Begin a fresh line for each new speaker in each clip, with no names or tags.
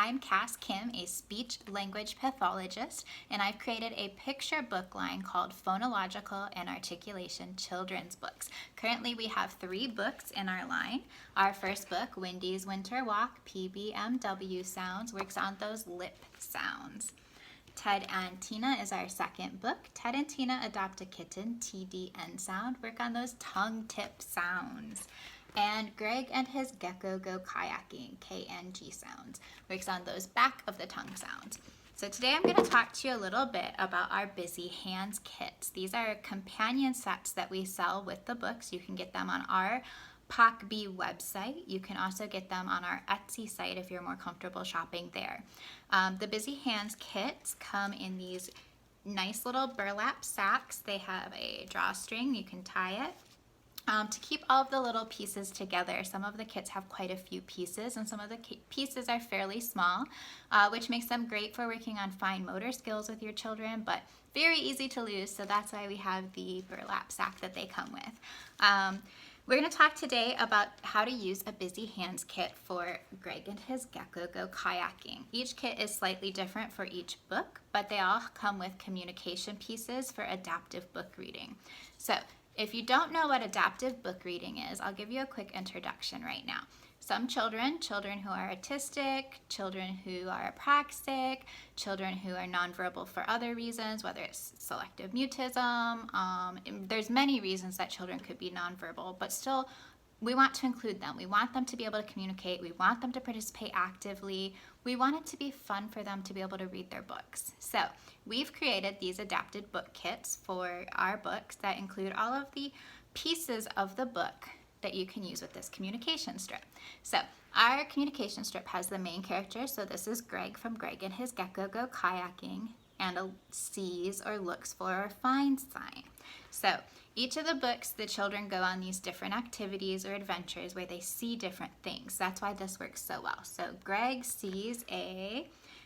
I'm Cass Kim, a speech language pathologist, and I've created a picture book line called Phonological and Articulation Children's Books. Currently, we have 3 books in our line. Our first book, Wendy's Winter Walk, PBMW Sounds, works on those lip sounds. Ted and Tina is our second book. Ted and Tina Adopt a Kitten, TDN Sound, work on those tongue tip sounds. And Greg and his Gecko Go Kayaking, KNG Sounds, works on those back of the tongue sounds. So today I'm going to talk to you a little bit about our Busy Hands kits. These are companion sets that we sell with the books. You can get them on our POCB website. You can also get them on our Etsy site if you're more comfortable shopping there. The Busy Hands kits come in these nice little burlap sacks. They have a drawstring, you can tie it. To keep all of the little pieces together. Some of the kits have quite a few pieces, and some of the pieces are fairly small, which makes them great for working on fine motor skills with your children, but very easy to lose, so that's why we have the burlap sack that they come with. We're going to talk today about how to use a Busy Hands kit for Greg and his Gecko Go Kayaking. Each kit is slightly different for each book, but they all come with communication pieces for adaptive book reading. So, if you don't know what adaptive book reading is, I'll give you a quick introduction right now. Some children who are autistic, children who are apraxic, children who are nonverbal for other reasons, whether it's selective mutism, there's many reasons that children could be nonverbal, but still we want to include them. We want them to be able to communicate. We want them to participate actively. We want it to be fun for them to be able to read their books. So we've created these adapted book kits for our books that include all of the pieces of the book that you can use with this communication strip. So our communication strip has the main character. So this is Greg from Greg and his Gecko Go Kayaking, and a sees or looks for or finds sign. So each of the books, the children go on these different activities or adventures where they see different things. That's why this works so well. So Greg sees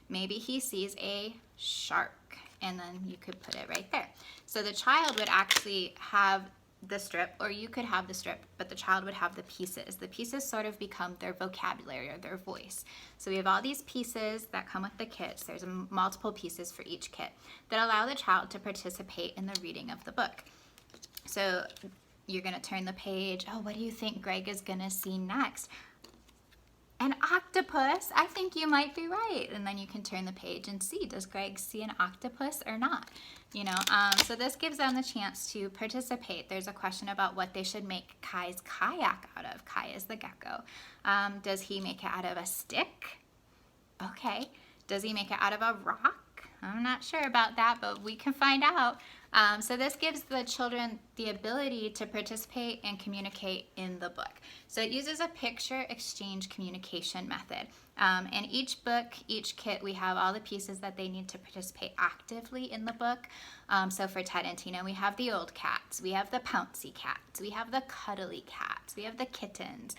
maybe he sees a shark, and then you could put it right there. So the child would actually have the strip, or you could have the strip, but the child would have the pieces. The pieces sort of become their vocabulary or their voice. So we have all these pieces that come with the kits. There's multiple pieces for each kit that allow the child to participate in the reading of the book. So you're going to turn the page. Oh, what do you think Greg is going to see next? An octopus. I think you might be right. And then you can turn the page and see, does Greg see an octopus or not? So this gives them the chance to participate. There's a question about what they should make Kai's kayak out of. Kai is the gecko. Does he make it out of a stick? Okay. Does he make it out of a rock? I'm not sure about that, but we can find out. So this gives the children the ability to participate and communicate in the book. So it uses a picture exchange communication method. In each book, each kit, we have all the pieces that they need to participate actively in the book. So for Ted and Tina, we have the old cats, we have the pouncy cats, we have the cuddly cats, we have the kittens,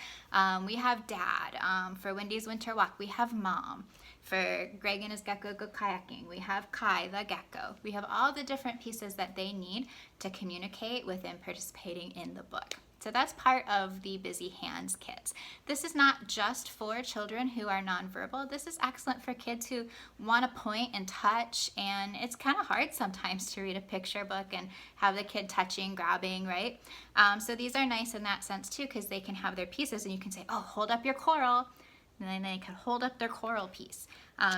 we have Dad. For Wendy's Winter Walk, we have Mom. For Greg and his Gecko Go Kayaking, we have Kai the gecko. We have all the different pieces that they need to communicate within participating in the book. So that's part of the Busy Hands kits. This is not just for children who are nonverbal. This is excellent for kids who want to point and touch, and it's kind of hard sometimes to read a picture book and have the kid touching, grabbing, right? So these are nice in that sense too, because they can have their pieces and you can say, oh, hold up your coral. And then they can hold up their coral piece.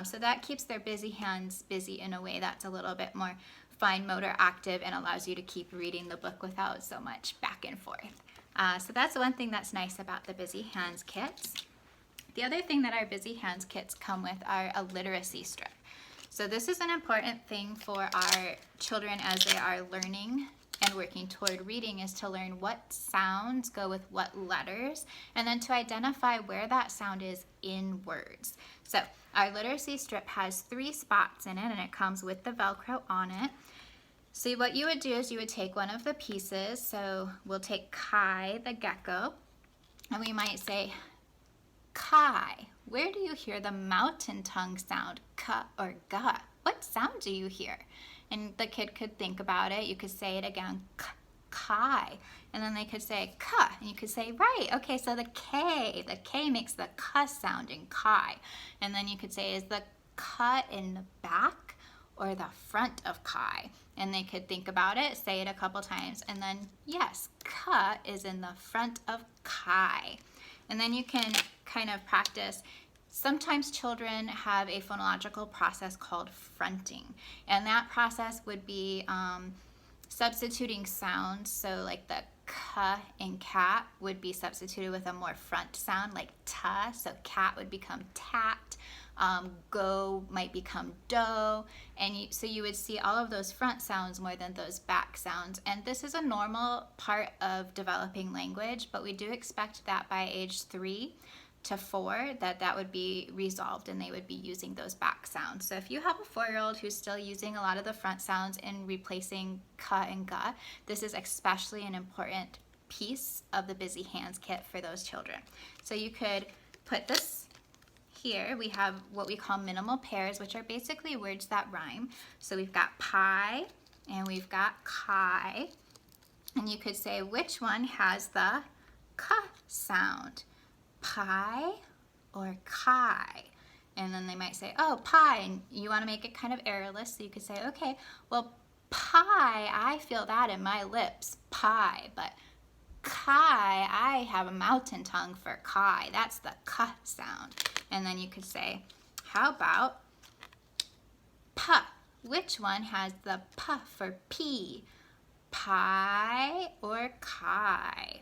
So that keeps their busy hands busy in a way that's a little bit more fine motor active and allows you to keep reading the book without so much back and forth. So that's one thing that's nice about the Busy Hands kits. The other thing that our Busy Hands kits come with are a literacy strip. So this is an important thing for our children as they are learning and working toward reading, is to learn what sounds go with what letters, and then to identify where that sound is in words. So our literacy strip has 3 spots in it, and it comes with the Velcro on it. So what you would do is you would take one of the pieces. So we'll take Kai the gecko, and we might say, Kai, where do you hear the mountain tongue sound, ka or ga? What sound do you hear? And the kid could think about it. You could say it again, k, Kai. And then they could say ka, and you could say, right, okay, so the K makes the ka sound in Kai. And then you could say, is the ka in the back or the front of Kai? And they could think about it, say it a couple times, and then yes, ka is in the front of Kai. And then you can kind of practice. Sometimes children have a phonological process called fronting, and that process would be substituting sounds. So like the ka in cat would be substituted with a more front sound like ta, so cat would become tat. Go might become do, and so you would see all of those front sounds more than those back sounds. And this is a normal part of developing language, but we do expect that by age 3 to 4 that would be resolved and they would be using those back sounds. So if you have a 4-year-old who's still using a lot of the front sounds and replacing ka and ga, this is especially an important piece of the Busy Hands kit for those children. So you could put this here. We have what we call minimal pairs, which are basically words that rhyme. So we've got pie and we've got kai, and you could say which one has the ka sound, pie or kai? And then they might say, oh, pie, and you want to make it kind of errorless, so you could say, okay, well, pie, I feel that in my lips, pie, but kai, I have a mountain tongue for kai, that's the ka sound. And then you could say, how about pa? Which one has the pa for P? Pie or kai?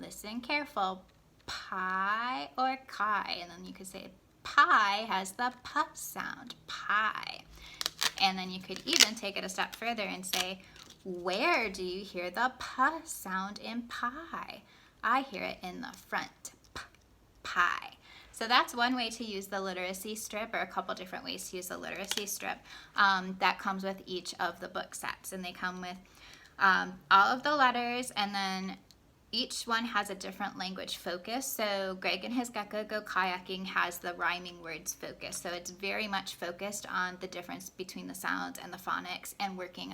Listen careful. Pie or kai? And then you could say pie has the pa sound, pie. And then you could even take it a step further and say, where do you hear the pa sound in pie? I hear it in the front, pie. So that's one way to use the literacy strip, or a couple different ways to use the literacy strip that comes with each of the book sets. And they come with all of the letters, and then each one has a different language focus. So Greg and his Gecko Go Kayaking has the rhyming words focus. So it's very much focused on the difference between the sounds and the phonics, and working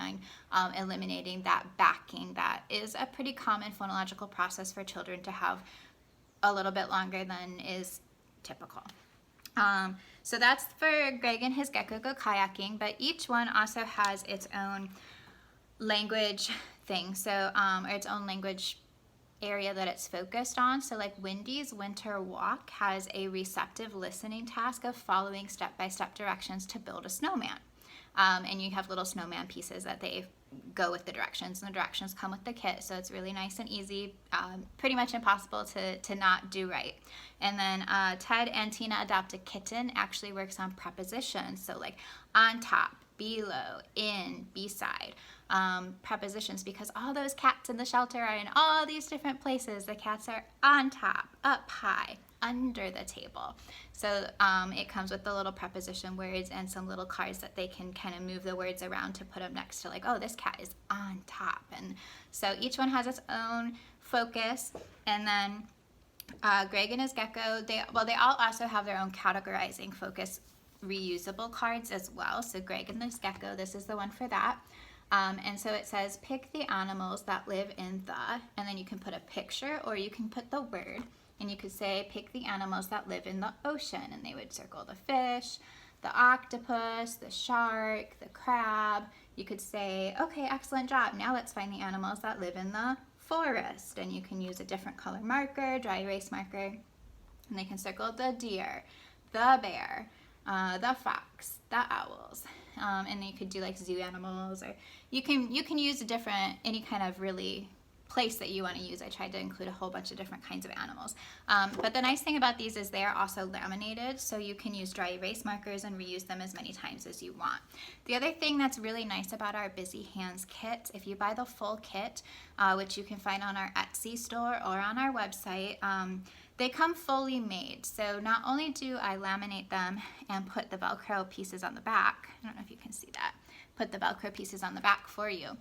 on eliminating that backing. That is a pretty common phonological process for children to have a little bit longer than is typical. So that's for Greg and his Gecko Go Kayaking, but each one also has its own language thing, so or its own language area that it's focused on. So like Wendy's Winter Walk has a receptive listening task of following step-by-step directions to build a snowman. And you have little snowman pieces that they go with the directions, and the directions come with the kit, so it's really nice and easy, pretty much impossible to not do right. And then Ted and Tina Adopt a Kitten actually works on prepositions, so like on top, below, in, beside, prepositions, because all those cats in the shelter are in all these different places. The cats are on top, up high, under the table. So it comes with the little preposition words and some little cards that they can kind of move the words around to put them next to, like, oh, this cat is on top. And so each one has its own focus. And then Greg and his Gecko, they all also have their own categorizing focus reusable cards as well. So Greg and his Gecko, this is the one for that. And so it says, pick the animals that live in the, and then you can put a picture or you can put the word. And you could say, pick the animals that live in the ocean. And they would circle the fish, the octopus, the shark, the crab. You could say, okay, excellent job. Now let's find the animals that live in the forest. And you can use a different color marker, dry erase marker. And they can circle the deer, the bear, the fox, the owls. And you could do like zoo animals, or you can use a different, any kind of really place that you want to use. I tried to include a whole bunch of different kinds of animals. But the nice thing about these is they are also laminated, so you can use dry erase markers and reuse them as many times as you want. The other thing that's really nice about our Busy Hands kit, if you buy the full kit, which you can find on our Etsy store or on our website, they come fully made. So not only do I laminate them and put the Velcro pieces on the back, I don't know if you can see that, put the Velcro pieces on the back for you,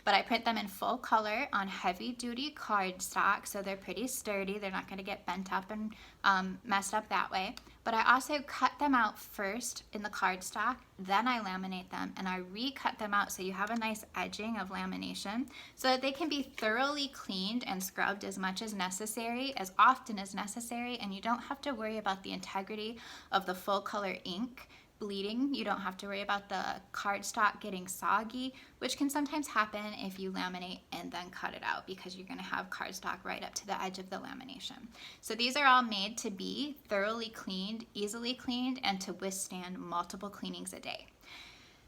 but I print them in full color on heavy duty cardstock, so they're pretty sturdy. They're not going to get bent up and messed up that way. but I also cut them out first in the cardstock, then I laminate them, and I recut them out so you have a nice edging of lamination so that they can be thoroughly cleaned and scrubbed as much as necessary, as often as necessary, and you don't have to worry about the integrity of the full color ink bleeding. You don't have to worry about the cardstock getting soggy, which can sometimes happen if you laminate and then cut it out because you're going to have cardstock right up to the edge of the lamination. So these are all made to be thoroughly cleaned, easily cleaned, and to withstand multiple cleanings a day.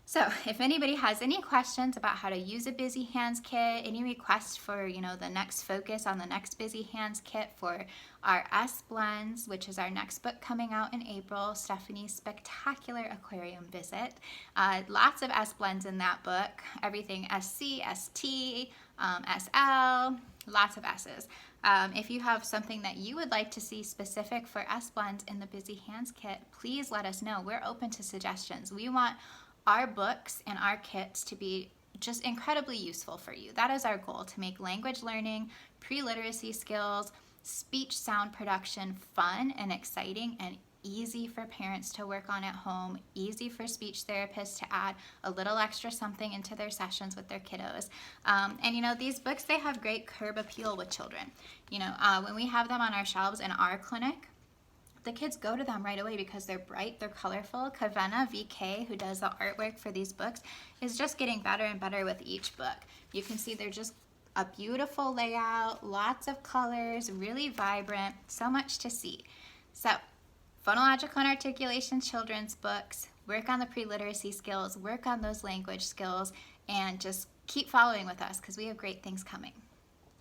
So if anybody has any questions about how to use a Busy Hands kit, any requests for, the next focus on the next Busy Hands kit for our S Blends, which is our next book coming out in April, Stephanie's Spectacular Aquarium Visit. Lots of S Blends in that book, everything SC, ST, SL, lots of S's. If you have something that you would like to see specific for S Blends in the Busy Hands kit, please let us know. We're open to suggestions. We want our books and our kits to be just incredibly useful for you. That is our goal, to make language learning, pre-literacy skills, speech sound production fun and exciting and easy for parents to work on at home, easy for speech therapists to add a little extra something into their sessions with their kiddos. And these books, they have great curb appeal with children. When we have them on our shelves in our clinic, the kids go to them right away because they're bright, they're colorful. Kavenna VK, who does the artwork for these books, is just getting better and better with each book. You can see they're just a beautiful layout, lots of colors, really vibrant, so much to see. So, phonological and articulation children's books, work on the pre-literacy skills, work on those language skills, and just keep following with us because we have great things coming.